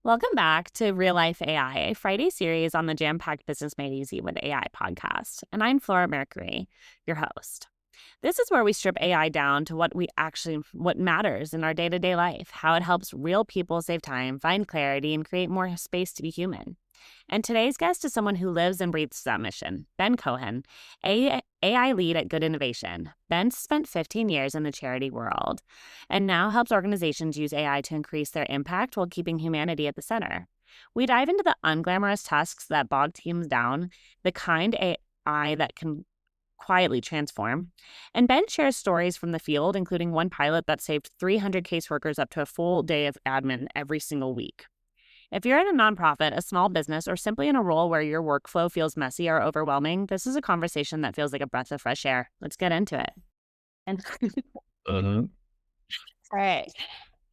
Welcome back to Real Life AI, a Friday series on the Jam-Packed Business Made Easy with AI podcast. And I'm Flora Mercury, your host. This is where we strip AI down to what matters in our day-to-day life, how it helps real people save time, find clarity, and create more space to be human. And today's guest is someone who lives and breathes that mission, Ben Cohen, AI lead at Good Innovation. Ben spent 15 years in the charity world and now helps organizations use AI to increase their impact while keeping humanity at the center. We dive into the unglamorous tasks that bog teams down, the kind AI that can quietly transform, and Ben shares stories from the field, including one pilot that saved 300 caseworkers up to a full day of admin every single week. If you're in a nonprofit, a small business, or simply in a role where your workflow feels messy or overwhelming, this is a conversation that feels like a breath of fresh air. Let's get into it. And Uh-huh. all right.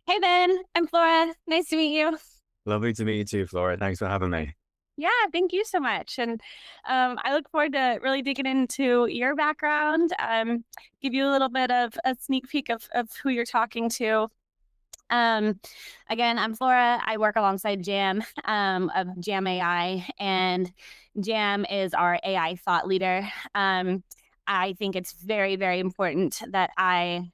Hey, Ben. I'm Flora. Nice to meet you. Lovely to meet you too, Flora. Thanks for having me. Yeah, thank you so much. And I look forward to really digging into your background, give you a little bit of a sneak peek of who you're talking to. Again, I'm Flora. I work alongside Jam of Jam AI, and Jam is our AI thought leader. I think it's very, very important that I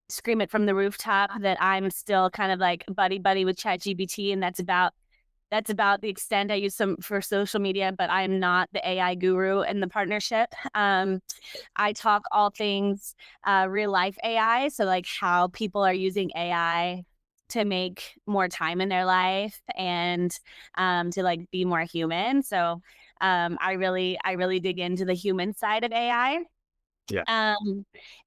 scream it from the rooftop that I'm still kind of like buddy with ChatGPT, and that's about the extent I use some for social media, but I am not the AI guru in the partnership. I talk all things real life AI. So like how people are using AI to make more time in their life and to like be more human. So I really dig into the human side of AI. Yeah.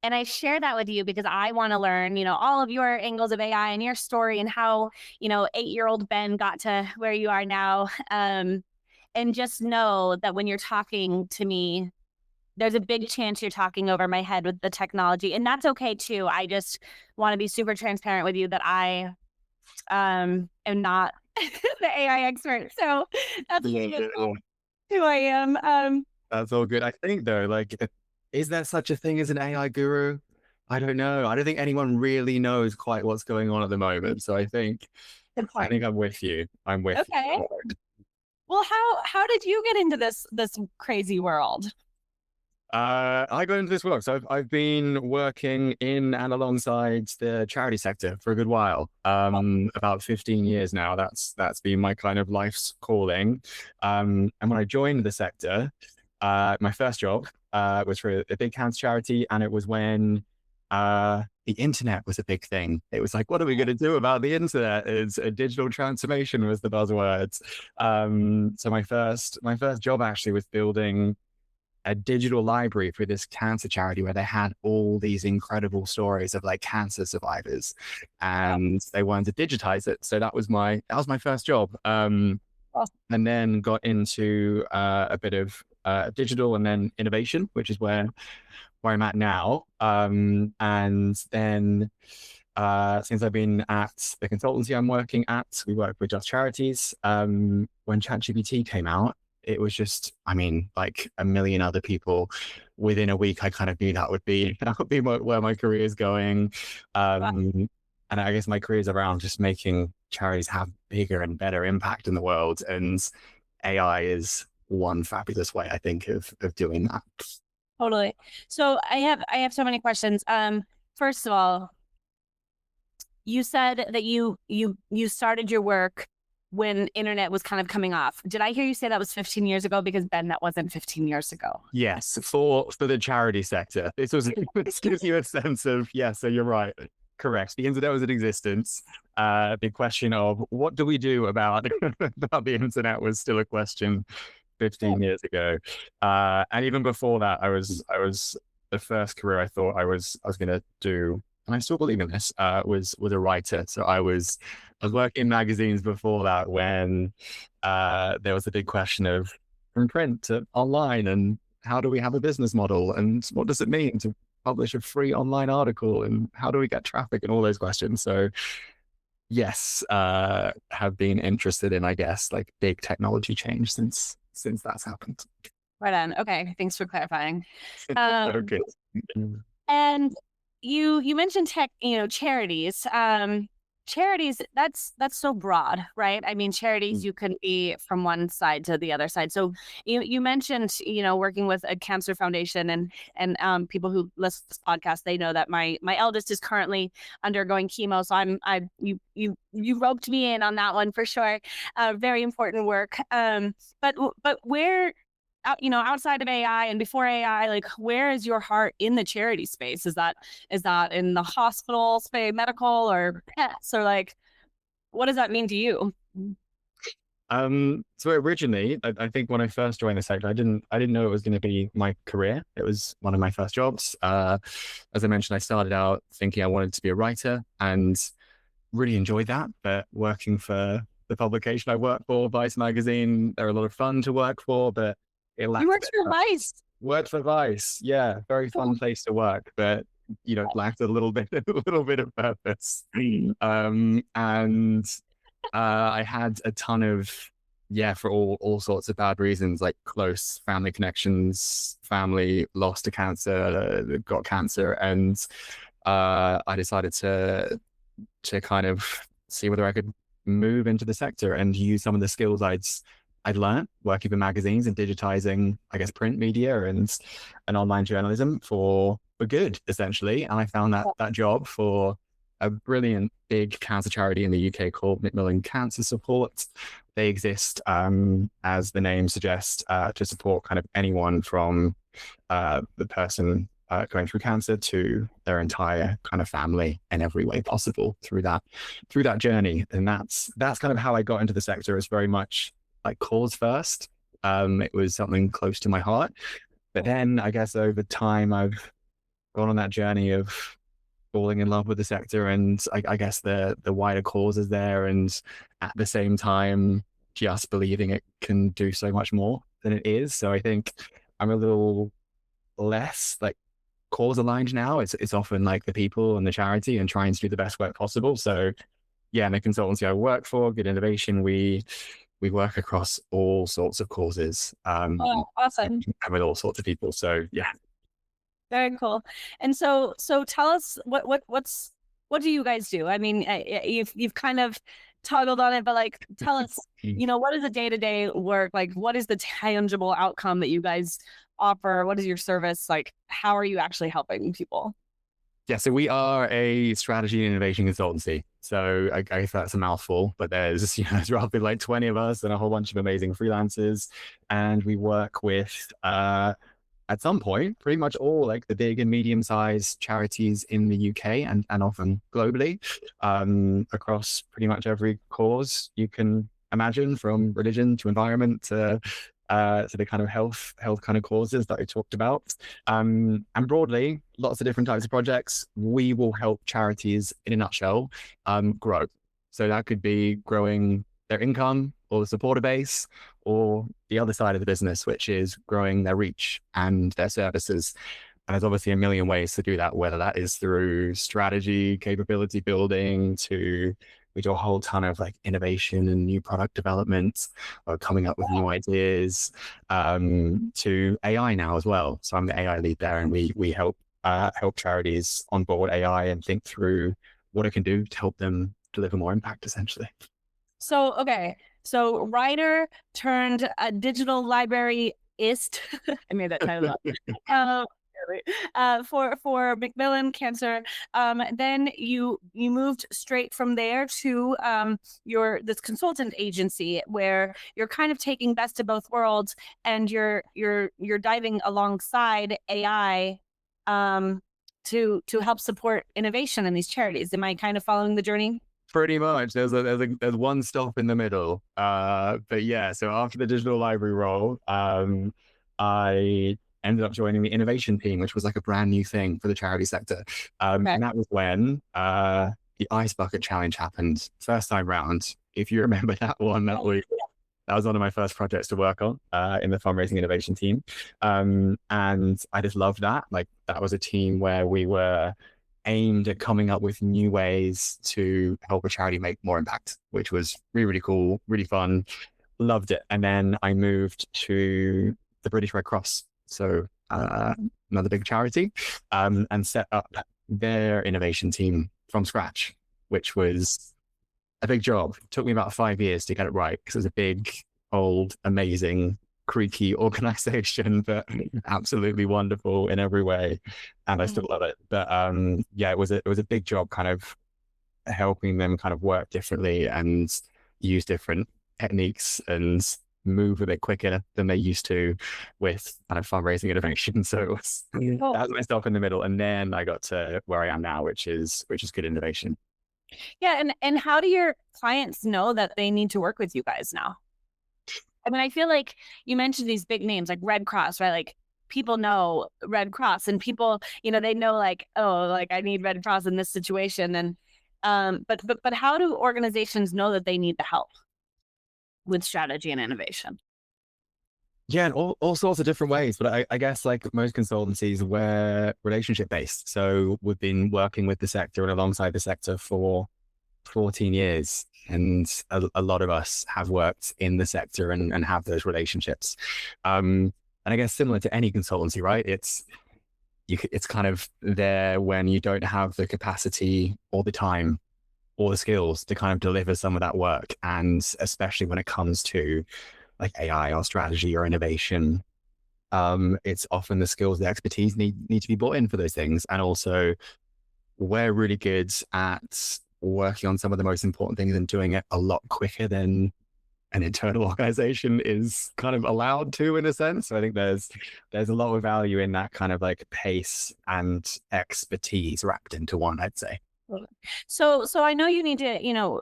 And I share that with you because I want to learn, all of your angles of AI and your story and how, 8-year-old Ben got to where you are now. And just know that when you're talking to me, there's a big chance you're talking over my head with the technology. And that's okay too. I just want to be super transparent with you that I am not the AI expert. So that's Yeah. who I am. That's all good. I think though, is there such a thing as an AI guru? I don't know. I don't think anyone really knows quite what's going on at the moment. So Good I point. think I'm with you. I'm with Okay. you. Well, how did you get into this crazy world? I got into this work. So I've been working in and alongside the charity sector for a good while. About 15 years now. That's been my kind of life's calling. And when I joined the sector, my first job was for a big cancer charity, and it was when the internet was a big thing. It was like, what are we going to do about the internet? It's a digital transformation was the buzzwords. So my first job actually was building a digital library for this cancer charity where they had all these incredible stories of like cancer survivors, and they wanted to digitize it. So that was my first job. And then got into a bit of digital and then innovation, which is where I'm at now. And then since I've been at the consultancy I'm working at, we work with just charities. When ChatGPT came out, it was just, I mean, like a million other people. Within a week, I kind of knew that would be where my career is going. And I guess my career is around just making charities have bigger and better impact in the world. And AI is one fabulous way, I think, of doing that. Totally. So I have so many questions. First of all, you said that you started your work when internet was kind of coming off. Did I hear you say that was 15 years ago? Because Ben, that wasn't 15 years ago. Yes, for the charity sector. This gives you a sense of, yeah, so you're right. Correct. The internet was in existence. The question of what do we do about about the internet was still a question 15 years ago. And even before that, I was the first career I thought I was gonna do, and I still believe in this, was a writer. So I was working in magazines before that when there was a big question of from print to online, and how do we have a business model, and what does it mean to publish a free online article, and how do we get traffic, and all those questions. So yes, have been interested in, I guess, like big technology change since that's happened. Right on. Okay. Thanks for clarifying. Um, Okay. and you mentioned tech, charities. charities, that's so broad, right? I mean, charities, Mm. you can be from one side to the other side. So you mentioned, working with a cancer foundation, and people who listen to this podcast, they know that my eldest is currently undergoing chemo. So you roped me in on that one for sure. Very important work. But where outside of AI and before AI, like, where is your heart in the charity space? Is that in the hospital space, medical, or pets, or like, what does that mean to you? So originally, I think when I first joined the sector, I didn't know it was going to be my career. It was one of my first jobs. As I mentioned, I started out thinking I wanted to be a writer and really enjoyed that. But working for the publication I work for, Vice magazine, they're a lot of fun to work for, but it You lacked a worked bit. for Vice. Worked for Vice, yeah, very fun place to work, but lacked a little bit, a little bit of purpose. And I had a ton of, yeah, for all sorts of bad reasons, like close family connections, family lost to cancer, got cancer, and I decided to kind of see whether I could move into the sector and use some of the skills I'd learned working for magazines and digitizing, I guess, print media and online journalism for good, essentially. And I found that job for a brilliant big cancer charity in the UK called Macmillan Cancer Support. They exist, as the name suggests, to support kind of anyone from the person going through cancer to their entire kind of family in every way possible through that journey. And that's kind of how I got into the sector. It's very much like cause first. It was something close to my heart. But then I guess over time I've gone on that journey of falling in love with the sector, and I guess the wider cause is there, and at the same time just believing it can do so much more than it is. So I think I'm a little less like cause aligned now. It's often like the people and the charity and trying to do the best work possible. So yeah, in the consultancy I work for, Good Innovation, we work across all sorts of causes, Oh, awesome. and with all sorts of people. So yeah. Very cool. And so tell us what do you guys do? I mean, you've kind of toggled on it, but like, tell us, what is the day-to-day work? Like, what is the tangible outcome that you guys offer? What is your service? Like, how are you actually helping people? Yeah, so we are a strategy and innovation consultancy. So I guess that's a mouthful, but there's roughly like 20 of us and a whole bunch of amazing freelancers. And we work with, at some point, pretty much all like the big and medium-sized charities in the UK and often globally, across pretty much every cause you can imagine, from religion to environment to the kind of health kind of causes that I talked about. And broadly, lots of different types of projects. We will help charities, in a nutshell, grow. So that could be growing their income or the supporter base, or the other side of the business, which is growing their reach and their services. And there's obviously a million ways to do that, whether that is through strategy, capability building, we do a whole ton of like innovation and new product development, or coming up with new ideas, to AI now as well. So I'm the AI lead there, and we help charities onboard AI and think through what it can do to help them deliver more impact, essentially. So, okay. So writer turned a digital libraryist. I made that title up. For Macmillan Cancer. Then you moved straight from there to this consultant agency, where you're kind of taking best of both worlds, and you're diving alongside AI to help support innovation in these charities. Am I kind of following the journey? Pretty much. There's one stop in the middle. But yeah, so after the digital library role, I ended up joining the innovation team, which was like a brand new thing for the charity sector. Okay. And that was when the Ice Bucket Challenge happened first time round. If you remember that one, that was one of my first projects to work on in the fundraising innovation team. And I just loved that. Like, that was a team where we were aimed at coming up with new ways to help a charity make more impact, which was really, really cool, really fun. Loved it. And then I moved to the British Red Cross, so another big charity, and set up their innovation team from scratch, which was a big job. It took me about 5 years to get it right because it was a big, old, amazing, creaky organization, but absolutely wonderful in every way. And I still love it. But yeah, it was a big job kind of helping them kind of work differently and use different techniques and move a bit quicker than they used to with kind of fundraising innovation. So it was, that was myself in the middle. And then I got to where I am now, which is good innovation. Yeah. And how do your clients know that they need to work with you guys now? I mean, I feel like you mentioned these big names like Red Cross, right? Like people know Red Cross and people, they know like, oh, like I need Red Cross in this situation. And but how do organizations know that they need the help with strategy and innovation? Yeah, in all sorts of different ways. But I guess like most consultancies, we're relationship based. So we've been working with the sector and alongside the sector for 14 years. And a lot of us have worked in the sector and have those relationships. And I guess similar to any consultancy, right? It's kind of there when you don't have the capacity or the time or the skills to kind of deliver some of that work. And especially when it comes to like AI or strategy or innovation, it's often the skills, the expertise need to be brought in for those things. And also we're really good at working on some of the most important things and doing it a lot quicker than an internal organization is kind of allowed to, in a sense. So I think there's a lot of value in that kind of like pace and expertise wrapped into one, I'd say. So I know you need to,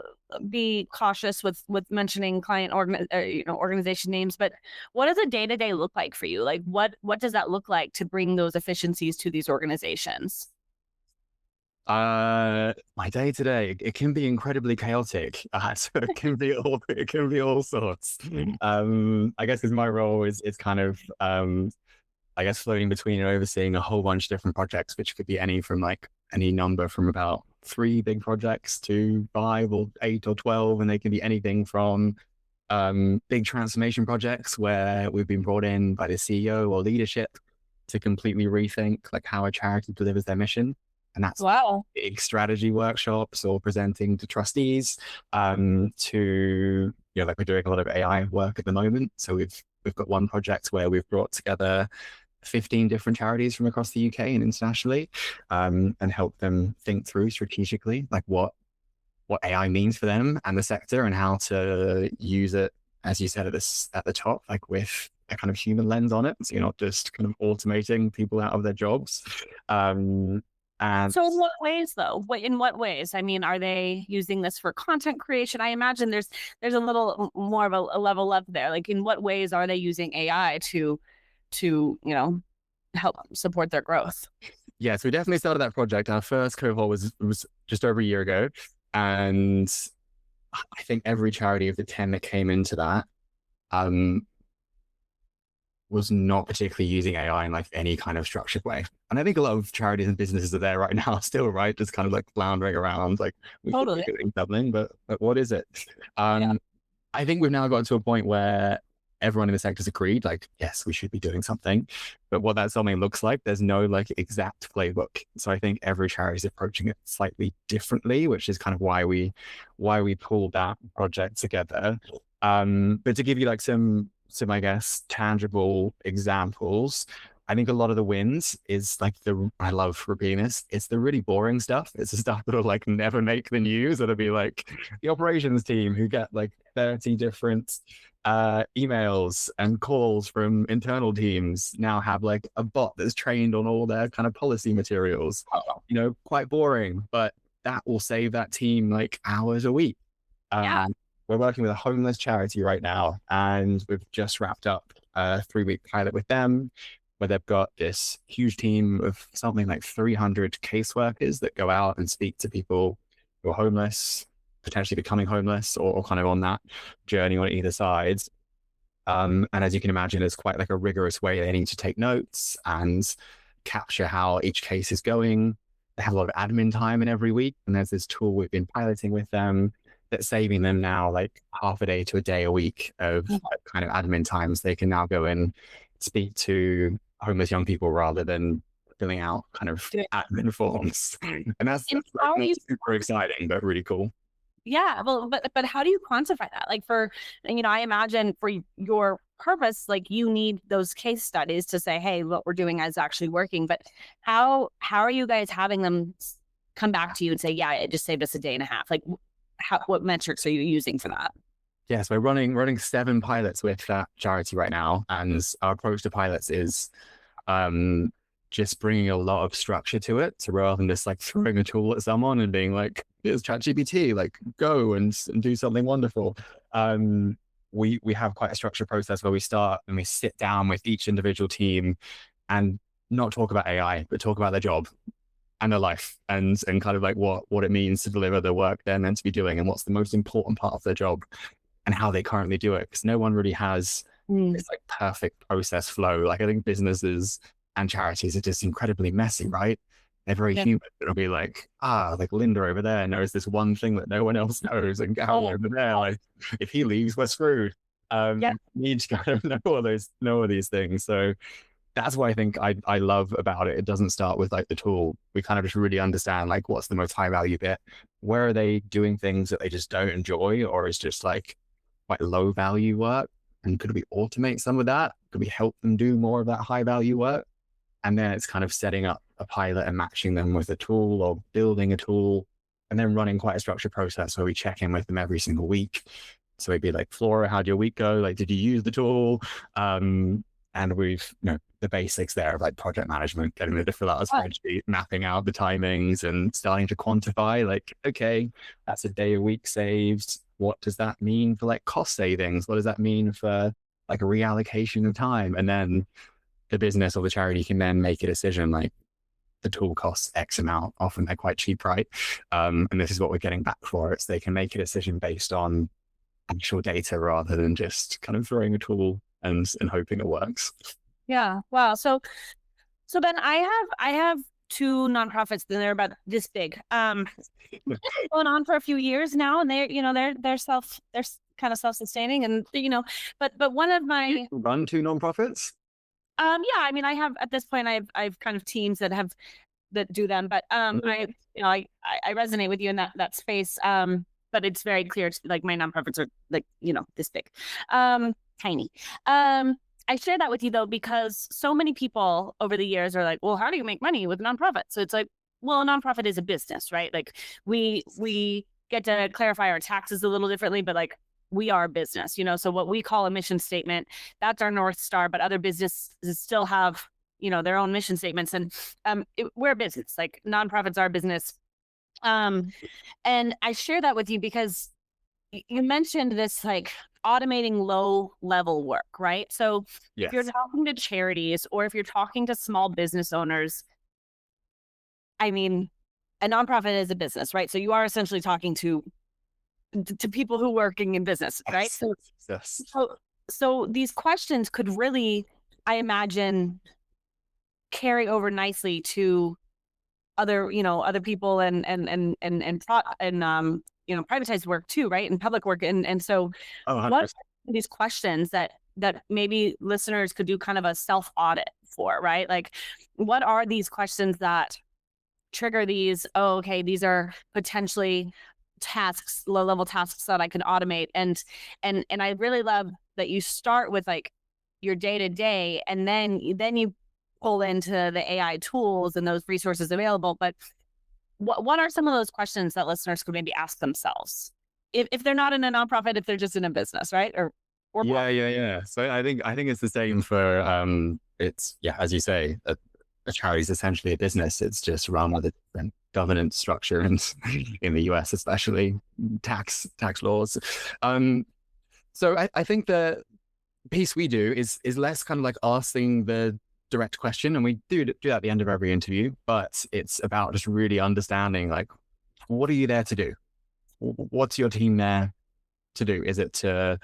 be cautious with mentioning organization names, but what does a day-to-day look like for you? Like what does that look like to bring those efficiencies to these organizations? My day to day, it can be incredibly chaotic. So it can be all sorts. I guess because my role is kind of I guess floating between and overseeing a whole bunch of different projects, which could be any number from about 3 big projects to 5 or 8 or 12, and they can be anything from big transformation projects where we've been brought in by the CEO or leadership to completely rethink like how a charity delivers their mission. And that's Wow. big strategy workshops or presenting to trustees, to, like we're doing a lot of AI work at the moment. So we've got one project where we've brought together 15 different charities from across the UK and internationally, and help them think through strategically, like what AI means for them and the sector and how to use it, as you said at the top, like with a kind of human lens on it. So you're not just kind of automating people out of their jobs. And So in what ways though? In what ways? I mean, are they using this for content creation? I imagine there's a little more of a level up there. Like in what ways are they using AI to help support their growth? yeah, so we definitely started that project. Our first cohort was just over a year ago. And I think every charity of the 10 that came into that, was not particularly using AI in like any kind of structured way. And I think a lot of charities and businesses are there right now still, right? Just kind of like floundering around, like we should Totally. be doing something, but what is it? Yeah. I think we've now gotten to a point where everyone in the sector's agreed, like, yes, we should be doing something. But what that something looks like, there's no like exact playbook. So I think every charity is approaching it slightly differently, which is kind of why we pulled that project together. But to give you like some, I guess, tangible examples, I think a lot of the wins is like I love repeating this, it's the really boring stuff. It's the stuff that'll like never make the news. It'll be like the operations team who get like 30 different emails and calls from internal teams now have like a bot that's trained on all their kind of policy materials. Quite boring, but that will save that team like hours a week. Yeah. We're working with a homeless charity right now, and we've just wrapped up a 3-week pilot with them where they've got this huge team of something like 300 caseworkers that go out and speak to people who are homeless, potentially becoming homeless or kind of on that journey on either side. And as you can imagine, it's quite like a rigorous way. They need to take notes and capture how each case is going. They have a lot of admin time in every week. And there's this tool we've been piloting with them that's saving them now like half a day to a day a week of kind of admin times. They can now go and speak to homeless young people rather than filling out kind of admin forms. And that's super exciting, but really cool. Yeah, well, but how do you quantify that? Like for, I imagine for your purpose, like you need those case studies to say, hey, what we're doing is actually working. But how are you guys having them come back to you and say, yeah, it just saved us a day and a half? Like, what metrics are you using for that? Yes, we're running 7 pilots with that charity right now, and our approach to pilots is um just bringing a lot of structure to it, so rather than just like throwing a tool at someone and being like, here's ChatGPT, like go and do something wonderful. um we have quite a structured process where we start and we sit down with each individual team and not talk about AI, but talk about their job and their life, and kind of like what it means to deliver the work they're meant to be doing, and what's the most important part of their job, and how they currently do it, because no one really has Mm. this like perfect process flow. Like I think businesses and charities are just incredibly messy, right? They're very Yeah. human. It'll be like, like Linda over there knows this one thing that no one else knows, and Gary Oh, over there, like if he leaves, we're screwed. yeah. You need to kind of know all these things. So that's what I think I love about it. It doesn't start with like the tool. We kind of just really understand like what's the most high value bit. Where are they doing things that they just don't enjoy, or is just like quite low value work? And could we automate some of that? Could we help them do more of that high value work? And then it's kind of setting up a pilot and matching them with a tool, or building a tool, and then running quite a structured process where we check in with them every single week. So it'd be like, Flora, how'd your week go? Like, did you use the tool? And we've, the basics there of like project management, getting them to fill out a spreadsheet, mapping out the timings and starting to quantify like, okay, that's a day a week saved. What does that mean for like cost savings? What does that mean for like a reallocation of time? And then the business or the charity can then make a decision like, the tool costs X amount. Often they're quite cheap, right? And this is what we're getting back for it. So they can make a decision based on actual data rather than just kind of throwing a tool and hoping it works. Yeah. Wow. So Ben, I have two nonprofits and they're about this big. Going on for a few years now, and they're kind of self-sustaining, and but one of my You run 2 nonprofits? yeah, I mean, I have at this point, I've kind of teams that do them, but I resonate with you in that space. But it's very clear, like my nonprofits are like this big, tiny. I share that with you though because so many people over the years are like, well, how do you make money with nonprofits? So it's like, well, a nonprofit is a business, right? Like we get to clarify our taxes a little differently, but like we are a business, so what we call a mission statement, that's our North Star, but other businesses still have, their own mission statements. And we're a business, like nonprofits are a business. And I share that with you because you mentioned this like automating low level work, right? So Yes. if you're talking to charities or if you're talking to small business owners, I mean, a nonprofit is a business, right? So you are essentially talking to people who are working in business, right? Yes. So these questions could really, I imagine, carry over nicely to other people and privatized work too, right? And public work. And so Oh, what 100%. are these questions that maybe listeners could do kind of a self audit for, right? Like what are these questions that trigger these, oh, okay, these are potentially tasks, low level tasks that I can automate. And I really love that you start with like your day to day, and then you pull into the AI tools and those resources available. But what are some of those questions that listeners could maybe ask themselves if they're not in a nonprofit, if they're just in a business, right? Or Yeah. So I think it's the same for it's, yeah, as you say, a charity is essentially a business. It's just run with a different governance structure, and in the US especially, tax laws. So I think the piece we do is less kind of like asking the direct question, and we do that at the end of every interview, but it's about just really understanding like, what are you there to do? What's your team there to do? Is it to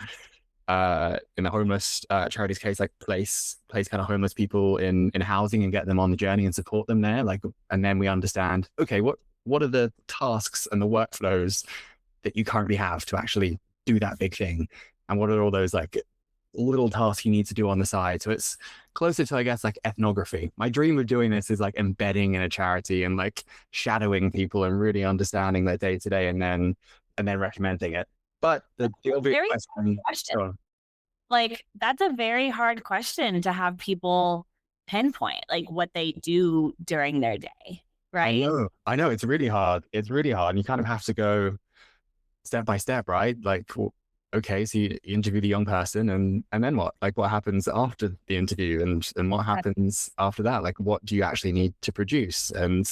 in the homeless charities case, like place kind of homeless people in housing and get them on the journey and support them there, like, and then we understand, okay, what are the tasks and the workflows that you currently have to actually do that big thing, and what are all those like little tasks you need to do on the side. So it's closer to, I guess, like ethnography. My dream of doing this is like embedding in a charity and like shadowing people and really understanding their day to day, and then and then recommending it. But the obvious Very hard question, question. go on. Like, that's a very hard question to have people pinpoint, like, what they do during their day, right? I know, it's really hard. It's really hard. And you kind of have to go step by step, right? Like, well, okay, so you interview the young person, and then what? Like, what happens after the interview, and what happens after that? Like, what do you actually need to produce, and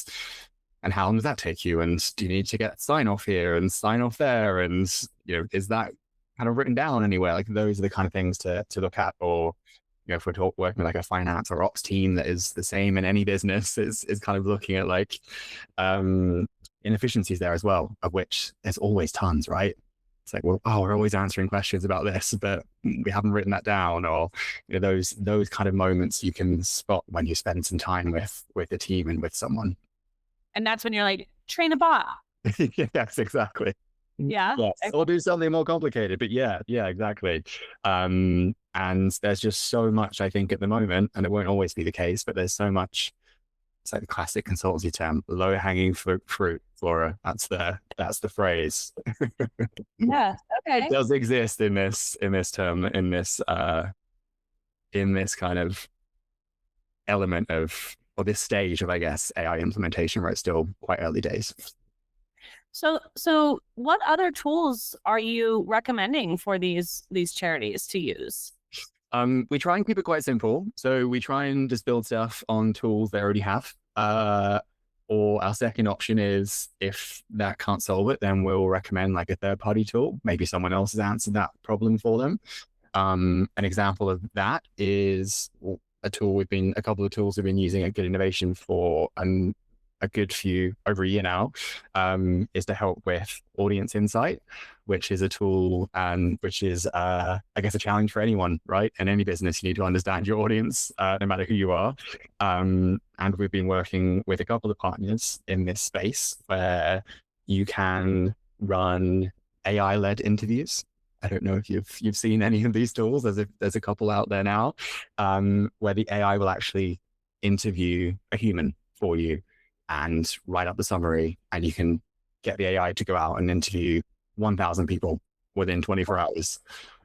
how long does that take you? And do you need to get sign off here and sign off there? And is that kind of written down anywhere? Like, those are the kind of things to look at. Or if we're working with like a finance or ops team that is the same in any business, is kind of looking at like inefficiencies there as well, of which there's always tons, right? It's like, well, we're always answering questions about this, but we haven't written that down. Or those kind of moments you can spot when you spend some time with the team and with someone. And that's when you're like, train a bot. Yes, exactly. Yeah. Yes. Or do something more complicated. But yeah, exactly. And there's just so much, I think, at the moment, and it won't always be the case, but there's so much. It's like the classic consultancy term, low-hanging fruit, Flora. That's the phrase. Yeah. Okay. It does exist in this term, in this kind of element of, or this stage of, I guess, AI implementation, where it's still quite early days. So what other tools are you recommending for these charities to use? We try and keep it quite simple. So we try and just build stuff on tools they already have. Or our second option is, if that can't solve it, then we'll recommend like a third-party tool. Maybe someone else has answered that problem for them. An example of that is a couple of tools we've been using at Good Innovation for a good few, over a year now, is to help with audience insight, which is a tool and which is, I guess, a challenge for anyone, right? In any business, you need to understand your audience, no matter who you are. And we've been working with a couple of partners in this space where you can run AI-led interviews. I don't know if you've seen any of these tools. There's a couple out there now, where the AI will actually interview a human for you and write up the summary, and you can get the AI to go out and interview 1,000 people within 24 hours.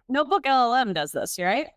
Notebook LLM does this, right?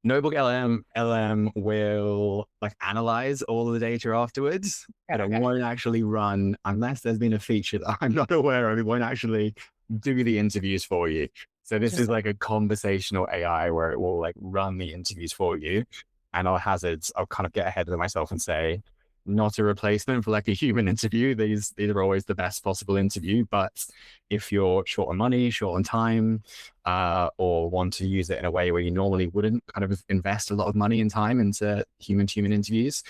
Notebook LLM will like analyze all of the data afterwards, but it won't actually run, unless there's been a feature that I'm not aware of, it won't actually do the interviews for you. So this is like a conversational AI where it will like run the interviews for you. And I'll kind of get ahead of myself and say, not a replacement for like a human interview. These are always the best possible interview. But if you're short on money, short on time, or want to use it in a way where you normally wouldn't kind of invest a lot of money and time into human-to-human interviews,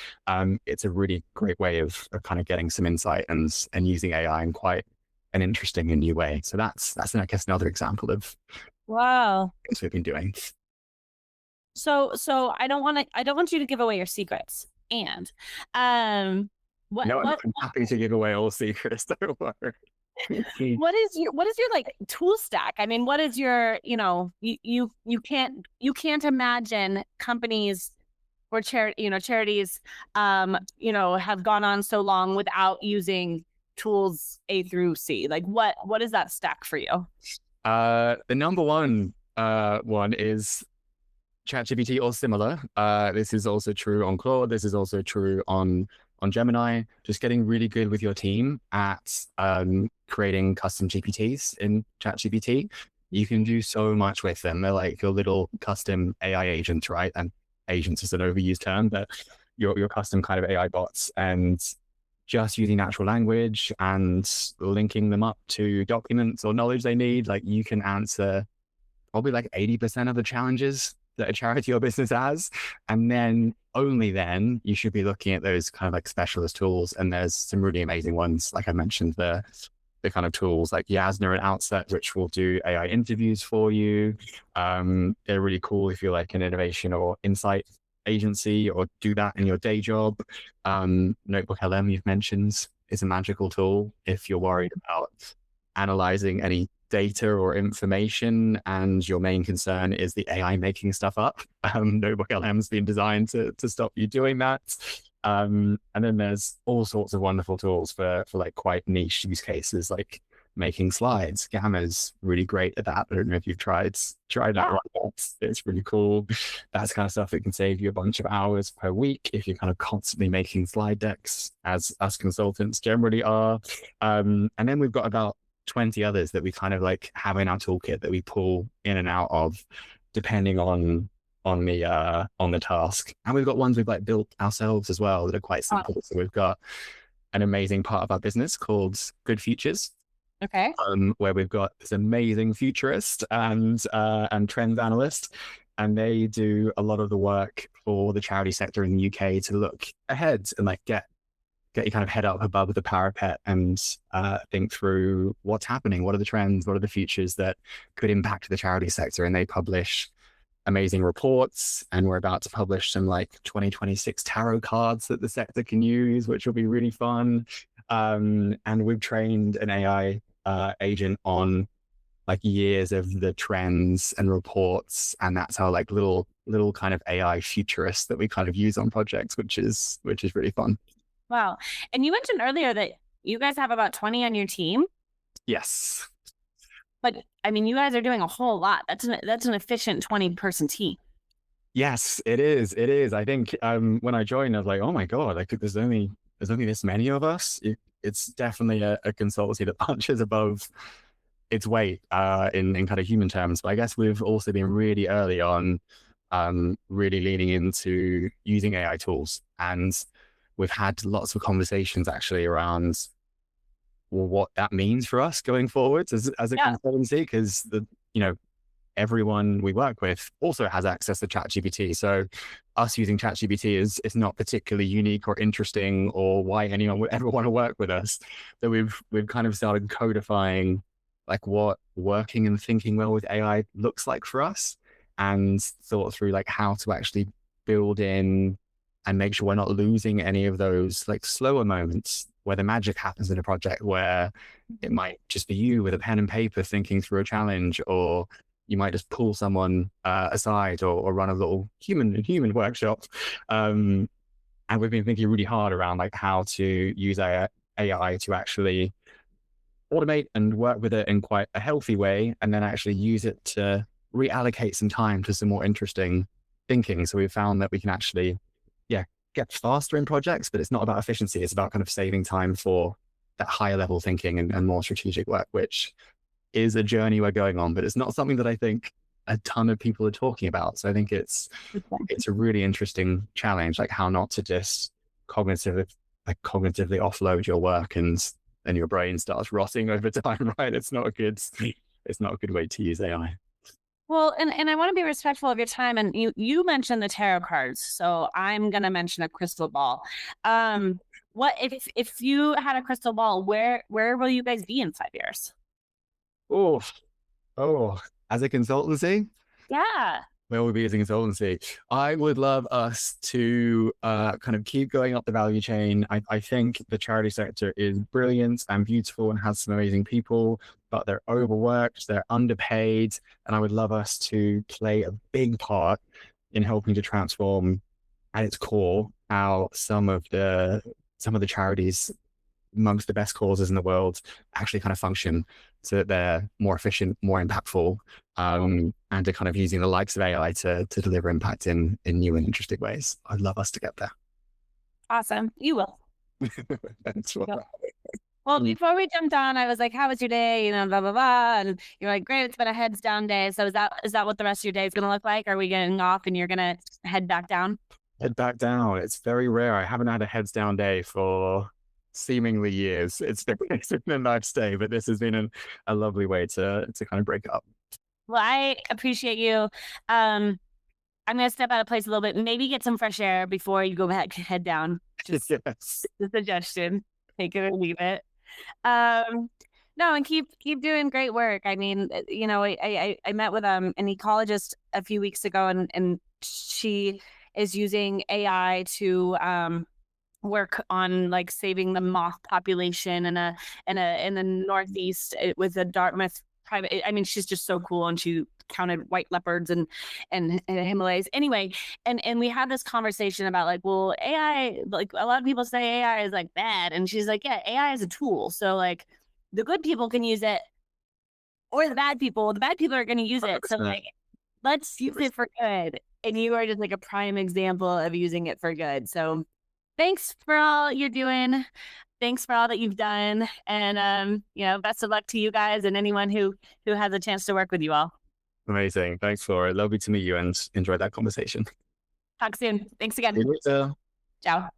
it's a really great way of kind of getting some insight and using AI in quite an interesting and new way. So that's I guess another example of things we've been doing. So I don't want you to give away your secrets. And I'm happy to give away all secrets. Don't worry. What is your like tool stack? I mean, what is your, you can't imagine companies or charities, have gone on so long without using tools A through C. Like what is that stack for you? The number one is ChatGPT or similar. This is also true on Claude. This is also true on Gemini. Just getting really good with your team at creating custom GPTs in ChatGPT. You can do so much with them. They're like your little custom AI agents, right? And agents is an overused term, but your custom kind of AI bots. And just using natural language and linking them up to documents or knowledge they need, like you can answer probably like 80% of the challenges that a charity or business has. And then only then you should be looking at those kind of like specialist tools. And there's some really amazing ones. Like I mentioned, the kind of tools like Yasna and Outset, which will do AI interviews for you. They're really cool if you're like an innovation or insight agency or do that in your day job. Notebook LM you've mentioned is a magical tool if you're worried about analyzing any data or information and your main concern is the AI making stuff up. Notebook LM has been designed to stop you doing that. And then there's all sorts of wonderful tools for like quite niche use cases, like making slides. Gamma's really great at that. I don't know if you've tried that. Yeah. Right? It's really cool. That's kind of stuff that can save you a bunch of hours per week if you're kind of constantly making slide decks, as us consultants generally are. And then we've got about 20 others that we kind of like have in our toolkit that we pull in and out of depending on the task. And we've got ones we've like built ourselves as well that are quite simple. So we've got an amazing part of our business called Good Futures, Okay. where we've got this amazing futurist and trend analyst, and they do a lot of the work for the charity sector in the UK to look ahead and like get you kind of head up above the parapet and think through what's happening, what are the trends, what are the futures that could impact the charity sector. And they publish amazing reports, and we're about to publish some like 2026 tarot cards that the sector can use, which will be really fun. And we've trained an AI agent on like years of the trends and reports, and that's our like little kind of AI futurist that we kind of use on projects, which is really fun. Wow. And you mentioned earlier that you guys have about 20 on your team. Yes. But I mean, you guys are doing a whole lot. That's an efficient 20-person team. Yes, it is. It is. I think when I joined, I was like, oh my God, like there's only this many of us. It's definitely a consultancy that punches above its weight in kind of human terms. But I guess we've also been really early on really leaning into using AI tools. And we've had lots of conversations actually around what that means for us going forwards as a consultancy, because everyone we work with also has access to ChatGPT. So us using ChatGPT is not particularly unique or interesting or why anyone would ever want to work with us. So we've kind of started codifying like what working and thinking well with AI looks like for us, and thought through like how to actually build in and make sure we're not losing any of those like slower moments where the magic happens in a project, where it might just be you with a pen and paper thinking through a challenge, or you might just pull someone aside or run a little human workshop. And we've been thinking really hard around like how to use AI to actually automate and work with it in quite a healthy way, and then actually use it to reallocate some time to some more interesting thinking. So we've found that we can actually, get faster in projects, but it's not about efficiency. It's about kind of saving time for that higher level thinking and more strategic work, which is a journey we're going on, but it's not something that I think a ton of people are talking about. So I think it's a really interesting challenge, like how not to just cognitively offload your work and your brain starts rotting over time, right? It's not a good way to use AI. Well, and I want to be respectful of your time. And you mentioned the tarot cards, so I'm gonna mention a crystal ball. What if you had a crystal ball? Where will you guys be in 5 years? Oh, as a consultancy, Yeah. where we'll be as a consultancy, I would love us to kind of keep going up the value chain. I think the charity sector is brilliant and beautiful and has some amazing people, but they're overworked, they're underpaid, and I would love us to play a big part in helping to transform at its core how some of the charities amongst the best causes in the world actually kind of function, so that they're more efficient, more impactful, and to kind of using the likes of AI to deliver impact in new and interesting ways. I'd love us to get there. Awesome. You will. That's what. Well, before we jumped on, I was like, how was your day? Blah, blah, blah. And you're like, great, it's been a heads down day. So is that what the rest of your day is going to look like? Are we getting off and you're going to head back down? Head back down. It's very rare. I haven't had a heads down day for seemingly years. It's been a nice day, but this has been a lovely way to kind of break up. Well, I appreciate you. I'm going to step out of place a little bit, maybe get some fresh air before you go back, head down. Just Yes. a suggestion. Take it or leave it. No, and keep doing great work. I mean, I met with an ecologist a few weeks ago, and she is using AI to work on like saving the moth population in the Northeast with the Dartmouth private. I mean, she's just so cool, and she counted white leopards and the Himalayas. Anyway, and we had this conversation about like, well, AI, like a lot of people say AI is like bad, and she's like, yeah, AI is a tool. So like, the good people can use it, or the bad people. The bad people are going to use it. So like, let's use it for good. And you are just like a prime example of using it for good. So thanks for all you're doing. Thanks for all that you've done. And, best of luck to you guys and anyone who has a chance to work with you all. Amazing. Thanks, Flora. Lovely to meet you and enjoy that conversation. Talk soon. Thanks again. See you later. Ciao.